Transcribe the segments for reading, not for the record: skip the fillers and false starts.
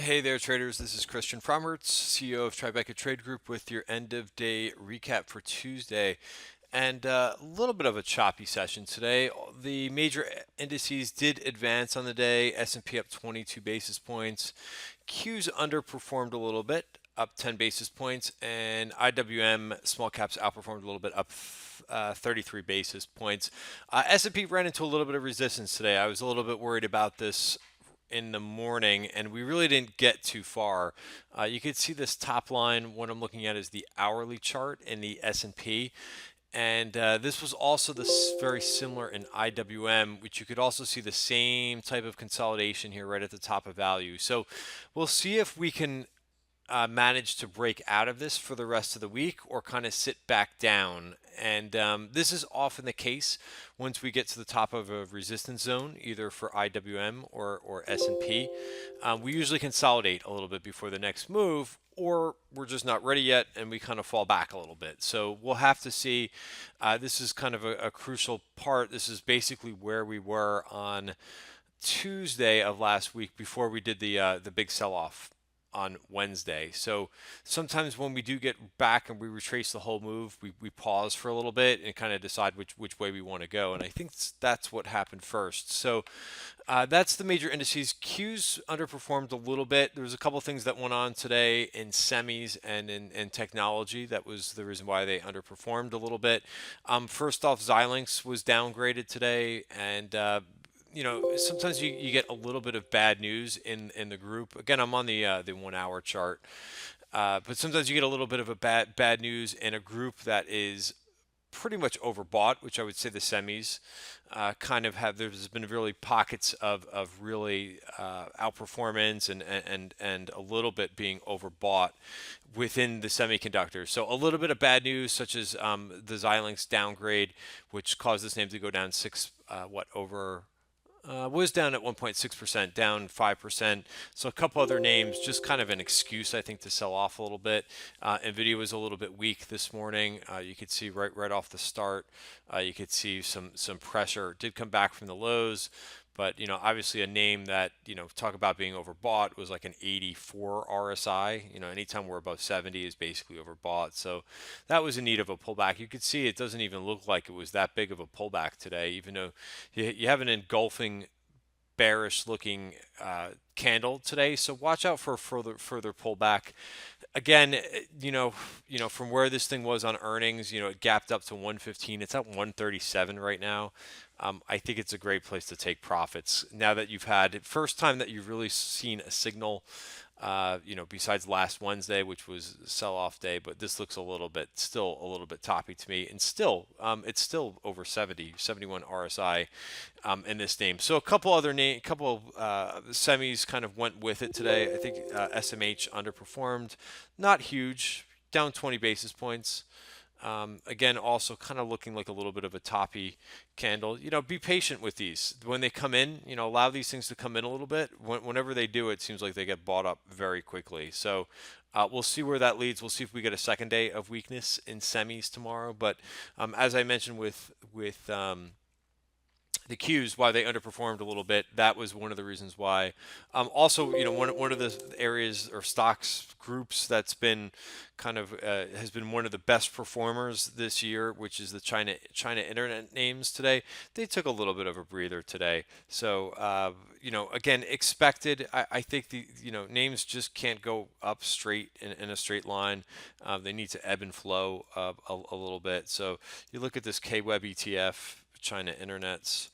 Hey there, traders. This is Christian Frommertz, CEO of Tribeca Trade Group, with your end of day recap for Tuesday. And a little bit of a choppy session today. The major indices did advance on the day. S&P up 22 basis points. Q's underperformed a little bit, up 10 basis points, and IWM small caps outperformed a little bit, up 33 basis points. S&P ran into a little bit of resistance today. I was a little bit worried about this in the morning, and we really didn't get too far. You could see this top line. What I'm looking at is the hourly chart in the S&P, and this was also this very similar in IWM, which you could also see the same type of consolidation here right at the top of value. So we'll see if we can manage to break out of this for the rest of the week or kind of sit back down. And this is often the case once we get to the top of a resistance zone, either for IWM or S&P. We usually consolidate a little bit before the next move, or we're just not ready yet and we kind of fall back a little bit. So we'll have to see. This is kind of a crucial part. This is basically where we were on Tuesday of last week before we did the big sell-off on Wednesday. So sometimes when we do get back and we retrace the whole move, we pause for a little bit and kind of decide which way we want to go. And I think that's what happened first. So that's the major indices. Q's underperformed a little bit. There was a couple of things that went on today in semis and in technology. That was the reason why they underperformed a little bit. First off, Xilinx was downgraded today, and sometimes you get a little bit of bad news in the group. Again, I'm on the 1 hour chart, but sometimes you get a little bit of a bad news in a group that is pretty much overbought, which I would say the semis kind of have. There's been really pockets of really outperformance and a little bit being overbought within the semiconductors. So a little bit of bad news, such as the Xilinx downgrade, which caused this name to go down over was down at 1.6%, down 5%. So a couple other names, just kind of an excuse, I think, to sell off a little bit. Nvidia was a little bit weak this morning. You could see right off the start, you could see some pressure. It did come back from the lows, but obviously a name that talk about being overbought was like an 84 RSI. Anytime we're above 70 is basically overbought. So that was in need of a pullback. You could see it doesn't even look like it was that big of a pullback today, even though you have an engulfing bearish looking candle today. So watch out for further pullback. Again, from where this thing was on earnings, it gapped up to 115. It's at 137 right now. I think it's a great place to take profits now that you've had first time that you've really seen a signal. Besides last Wednesday, which was sell-off day, but this looks still a little bit toppy to me, and still, it's still over 71 RSI in this name. So a couple semis kind of went with it today. I think SMH underperformed, not huge, down 20 basis points. Again, also kind of looking like a little bit of a toppy candle. Be patient with these. When they come in, allow these things to come in a little bit. Whenever they do, it seems like they get bought up very quickly. So we'll see where that leads. We'll see if we get a second day of weakness in semis tomorrow. But as I mentioned with the Qs, why they underperformed a little bit. That was one of the reasons why. Also, one of the areas or stocks groups that's been kind of has been one of the best performers this year, which is the China internet names today. They took a little bit of a breather today. So again, expected. I think the names just can't go up straight in a straight line. They need to ebb and flow a little bit. So you look at this KWeb ETF. China internets,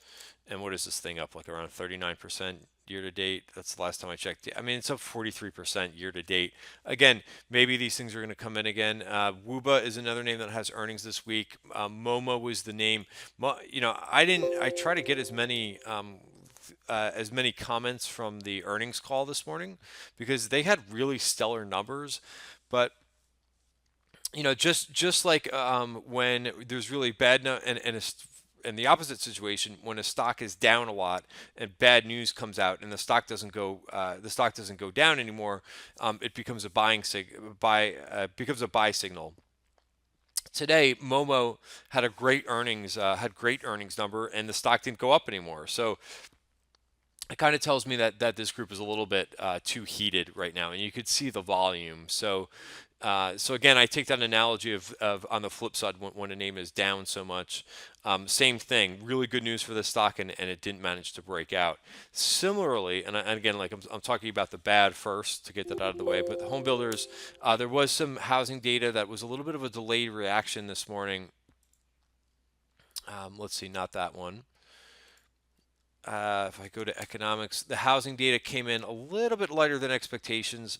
and what is this thing up like around 39% year to date? That's the last time I checked. I mean, it's up 43% year to date. Again, maybe these things are going to come in again. Wuba is another name that has earnings this week. Momo was the name. I try to get as many comments from the earnings call this morning because they had really stellar numbers, but just like when there's really bad and the opposite situation, when a stock is down a lot and bad news comes out and the stock doesn't go down anymore, it becomes a becomes a buy signal. Today, Momo had great earnings number, and the stock didn't go up anymore. So it kind of tells me that this group is a little bit too heated right now, and you could see the volume. So again, I take that analogy of on the flip side when a name is down so much. Same thing, really good news for the stock, and it didn't manage to break out. Similarly, and again, like I'm talking about the bad first to get that out of the way, but the home builders, there was some housing data that was a little bit of a delayed reaction this morning. Let's see, not that one. If I go to economics, the housing data came in a little bit lighter than expectations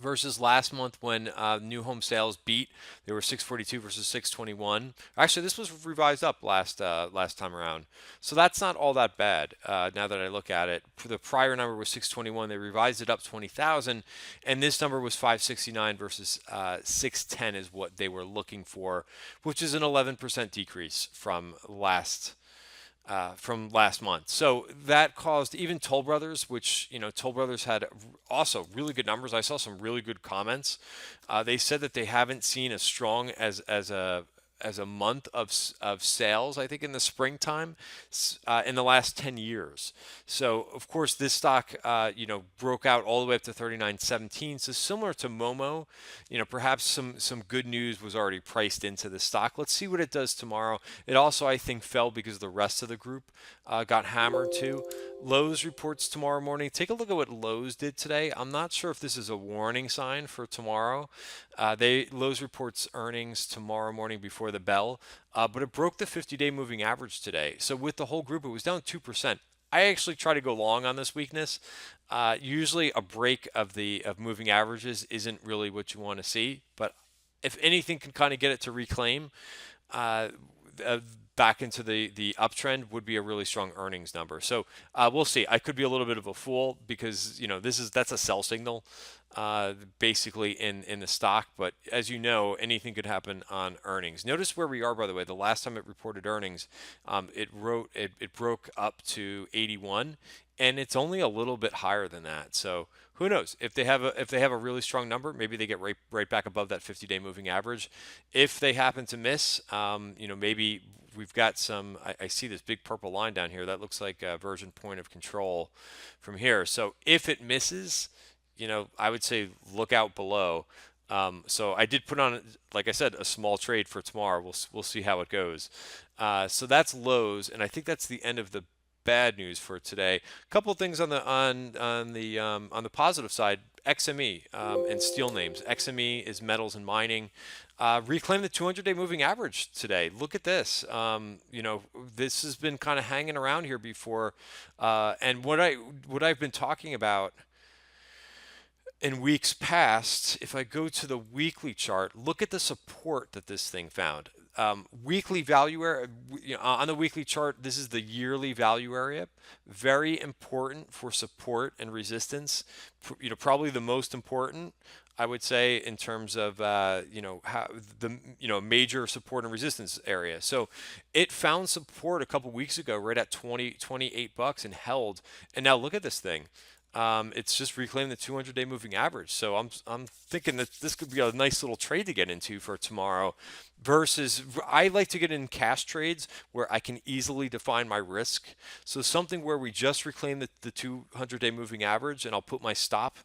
versus last month when new home sales beat. They were 642 versus 621. Actually, this was revised up last time around, so that's not all that bad. Now that I look at it, the prior number was 621. They revised it up 20,000, and this number was 569 versus 610 is what they were looking for, which is an 11% decrease from last month. So that caused even Toll Brothers, which, Toll Brothers had also really good numbers. I saw some really good comments. They said that they haven't seen as strong as a month of sales, I think, in the springtime in the last 10 years. So, of course, this stock, broke out all the way up to 39.17. So similar to Momo, perhaps some good news was already priced into the stock. Let's see what it does tomorrow. It also, I think, fell because the rest of the group got hammered too. Lowe's reports tomorrow morning. Take a look at what Lowe's did today. I'm not sure if this is a warning sign for tomorrow. Lowe's reports earnings tomorrow morning before the bell, but it broke the 50-day moving average today. So with the whole group, it was down 2%. I actually try to go long on this weakness. Usually, a break of moving averages isn't really what you want to see, but if anything can kind of get it to reclaim, uh, uh, back into the uptrend would be a really strong earnings number. So we'll see. I could be a little bit of a fool because that's a sell signal, basically in the stock. But as you know, anything could happen on earnings. Notice where we are, by the way. The last time it reported earnings, it broke up to 81, and it's only a little bit higher than that. So who knows if they have a really strong number, maybe they get right back above that 50-day moving average. If they happen to miss, maybe we've got some. I see this big purple line down here that looks like a version point of control from here. So if it misses, I would say look out below. So I did put on, like I said, a small trade for tomorrow. We'll see how it goes. So that's Lowe's, and I think that's the end of the bad news for today. A couple of things on the positive side. XME and steel names. XME is metals and mining. Reclaim the 200-day moving average today. Look at this. This has been kind of hanging around here before, and what I've been talking about in weeks past, if I go to the weekly chart, look at the support that this thing found. Weekly value area, on the weekly chart, this is the yearly value area. Very important for support and resistance. Probably the most important, I would say, in terms of how the major support and resistance area. So it found support a couple weeks ago, right at 28 bucks, and held. And now look at this thing. It's just reclaimed the 200-day moving average. So I'm thinking that this could be a nice little trade to get into for tomorrow. Versus, I like to get in cash trades where I can easily define my risk. So something where we just reclaim the 200-day moving average, and I'll put my stop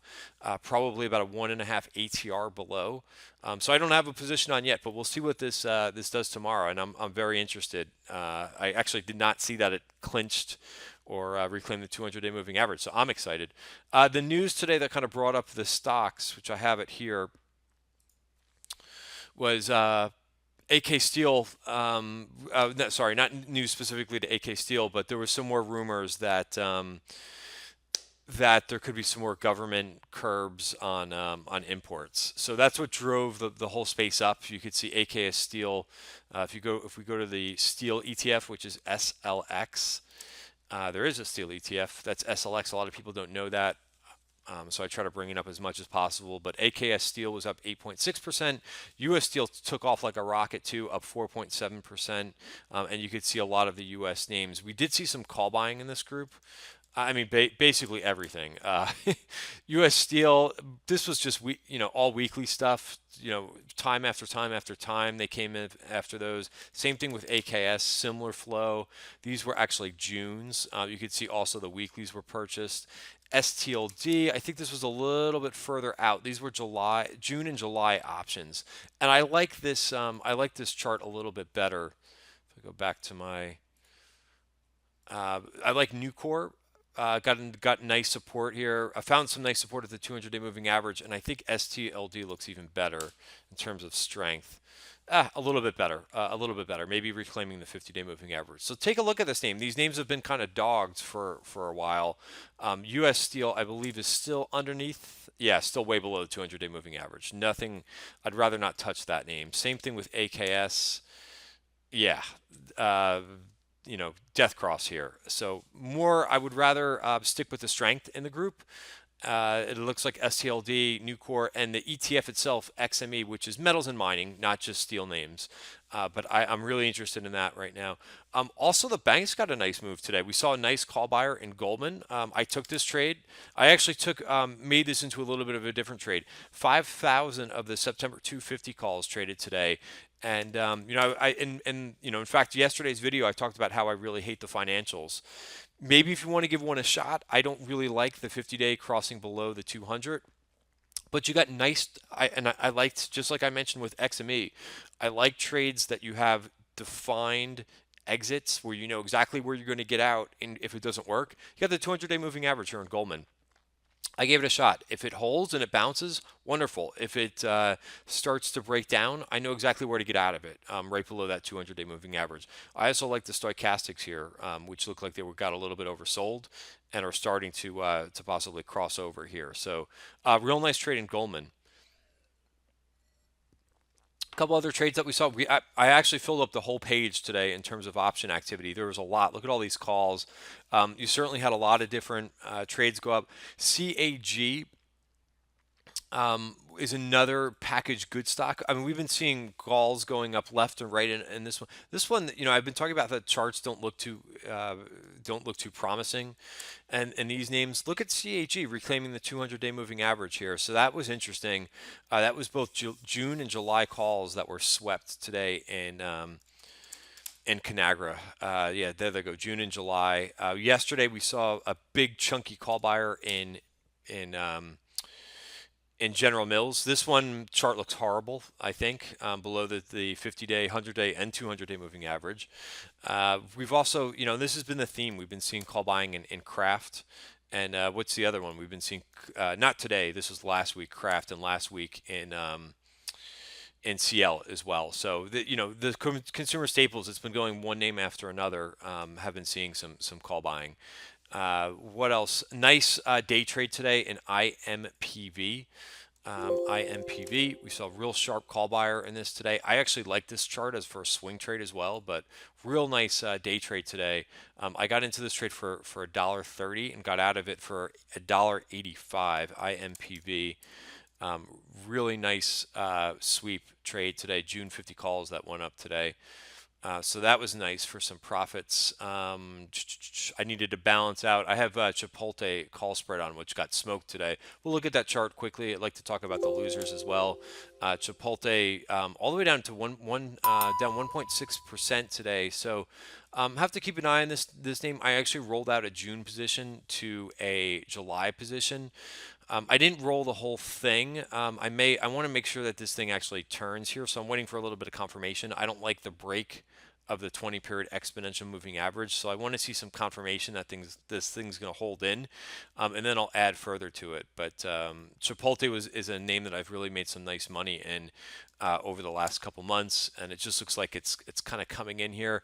probably about a 1.5 ATR below. So I don't have a position on yet, but we'll see what this does tomorrow, and I'm very interested. I actually did not see that it clinched or reclaim the 200-day moving average. So I'm excited. The news today that kind of brought up the stocks, which I have it here, was AK Steel. No, sorry, not news specifically to AK Steel, but there was some more rumors that there could be some more government curbs on imports. So that's what drove the whole space up. You could see AKS Steel. If we go to the steel ETF, which is SLX. There is a steel ETF. That's SLX. A lot of people don't know that. So I try to bring it up as much as possible. But AKS Steel was up 8.6%. U.S. Steel took off like a rocket too, up 4.7%. And you could see a lot of the U.S. names. We did see some call buying in this group. I mean, basically everything. U.S. Steel. This was just all weekly stuff. Time after time after time, they came in after those. Same thing with AKS. Similar flow. These were actually June's. You could see also the weeklies were purchased. STLD. I think this was a little bit further out. These were June and July options, and I like this. I like this chart a little bit better. If I go back to my I like Nucor. Got nice support here. I found some nice support at the 200-day moving average, and I think STLD looks even better in terms of strength. A little bit better. A little bit better. Maybe reclaiming the 50-day moving average. So take a look at this name. These names have been kind of dogged for a while. U.S. Steel, I believe, is still underneath. Yeah, still way below the 200-day moving average. Nothing. I'd rather not touch that name. Same thing with AKS. Yeah, uh, death cross here. So more, I would rather stick with the strength in the group. It looks like STLD, Nucor, and the ETF itself, XME, which is metals and mining, not just steel names. But I'm really interested in that right now. Also, the banks got a nice move today. We saw a nice call buyer in Goldman. I took this trade. I actually made this into a little bit of a different trade. 5,000 of the September 250 calls traded today. And in fact, yesterday's video I talked about how I really hate the financials. Maybe if you want to give one a shot, I don't really like the 50-day crossing below the 200, but you got nice. I liked, just like I mentioned with XME, I like trades that you have defined exits where you know exactly where you're going to get out, and if it doesn't work, you got the 200-day moving average here in Goldman. I gave it a shot. If it holds and it bounces, wonderful. If it starts to break down, I know exactly where to get out of it, right below that 200-day moving average. I also like the stochastics here, which look like got a little bit oversold and are starting to possibly cross over here. So, real nice trade in Goldman. A couple other trades that we saw. I actually filled up the whole page today in terms of option activity. There was a lot. Look at all these calls. You certainly had a lot of different trades go up. CAG is another packaged good stock. I mean, we've been seeing calls going up left and right, and this one, I've been talking about the charts don't look too promising, and these names. Look at CAG reclaiming the 200-day moving average here. So that was interesting. That was both June and July calls that were swept today in Conagra. Yeah, there they go. June and July. Yesterday we saw a big chunky call buyer in General Mills. This one chart looks horrible, I think, below the 50-day, 100-day, and 200-day moving average. We've also, this has been the theme. We've been seeing call buying in Kraft. And what's the other one? We've been seeing, not today, this was last week, Kraft, and last week in CL as well. So, the consumer staples, it's been going one name after another, have been seeing some call buying. What else? Nice day trade today in IMPV. IMPV, we saw a real sharp call buyer in this today. I actually like this chart as for a swing trade as well, but real nice day trade today. I got into this trade for $1.30 and got out of it for $1.85. IMPV. Really nice sweep trade today. June 50 calls that went up today. So that was nice for some profits. I needed to balance out. I have Chipotle call spread on, which got smoked today. We'll look at that chart quickly. I'd like to talk about the losers as well. Chipotle all the way down to down 1.6% today. So have to keep an eye on this name. I actually rolled out a June position to a July position. I didn't roll the whole thing. I want to make sure that this thing actually turns here, so I'm waiting for a little bit of confirmation. I don't like the break of the 20-period exponential moving average, so I want to see some confirmation that this thing's going to hold in, and then I'll add further to it. But Chipotle is a name that I've really made some nice money in over the last couple months, and it just looks like it's kind of coming in here.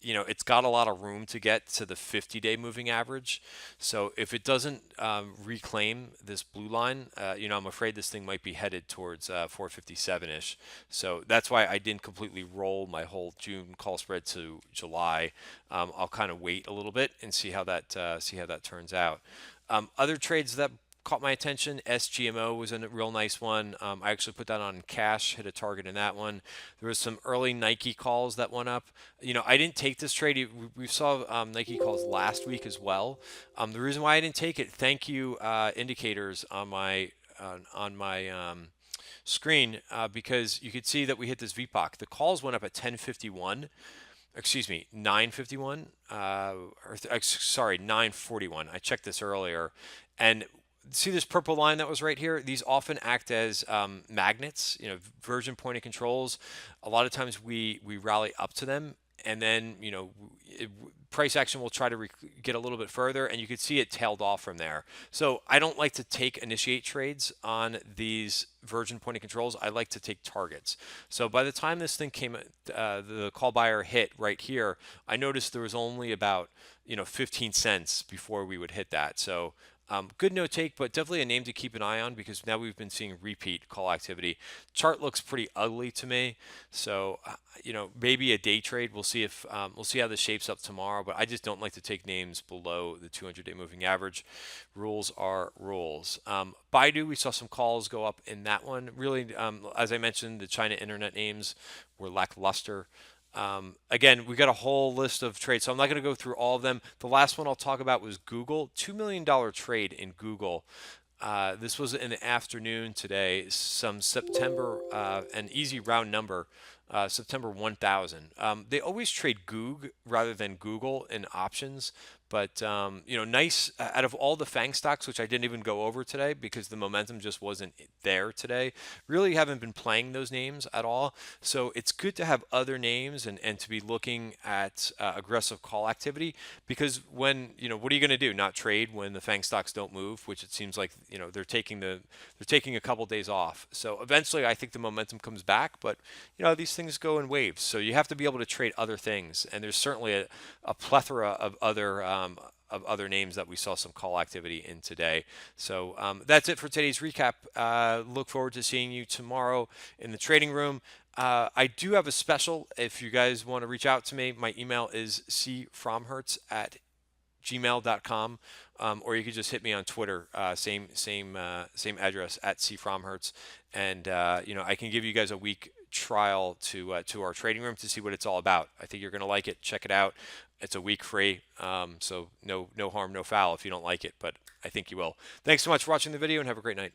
It's got a lot of room to get to the 50-day moving average. So if it doesn't reclaim this blue line, I'm afraid this thing might be headed towards 457-ish. So that's why I didn't completely roll my whole June call spread to July. I'll kind of wait a little bit and see how that turns out. Other trades that caught my attention. SGMO was a real nice one. I actually put that on cash, hit a target in that one. There was some early Nike calls that went up. I didn't take this trade. We saw Nike calls last week as well. The reason why I didn't take it, thank you indicators on my screen, because you could see that we hit this VPOC. The calls went up at 10:51. Excuse me, 9:51. Sorry, 9:41. I checked this earlier, and see this purple line that was right here? These often act as magnets. Version point of controls. A lot of times we rally up to them, and then price action will try to get a little bit further, and you could see it tailed off from there. So I don't like to initiate trades on these version point of controls. I like to take targets. So by the time this thing came, the call buyer hit right here, I noticed there was only about 15 cents before we would hit that. So good no take, but definitely a name to keep an eye on, because now we've been seeing repeat call activity. Chart looks pretty ugly to me, so maybe a day trade. We'll see if we'll see how this shapes up tomorrow. But I just don't like to take names below the 200-day moving average. Rules are rules. Baidu, we saw some calls go up in that one. Really, as I mentioned, the China internet names were lackluster. Again, we got a whole list of trades, so I'm not going to go through all of them. The last one I'll talk about was Google. $2 million trade in Google. This was in the afternoon today. Some September, an easy round number, September 1000. They always trade Goog rather than Google in options. But nice out of all the FANG stocks, which I didn't even go over today because the momentum just wasn't there today. Really haven't been playing those names at all. So it's good to have other names and to be looking at aggressive call activity, because when what are you going to do? Not trade when the FANG stocks don't move, which it seems like they're taking a couple days off. So eventually, I think the momentum comes back, but these things go in waves. So you have to be able to trade other things, and there's certainly a plethora of other names that we saw some call activity in today. So that's it for today's recap. Look forward to seeing you tomorrow in the trading room. I do have a special. If you guys want to reach out to me, my email is cfromhertz@gmail.com, or you could just hit me on Twitter. Same address @cfromhertz, and I can give you guys a week trial to our trading room to see what it's all about. I think you're going to like it. Check it out. It's a week free, so no harm, no foul if you don't like it, but I think you will. Thanks so much for watching the video, and have a great night.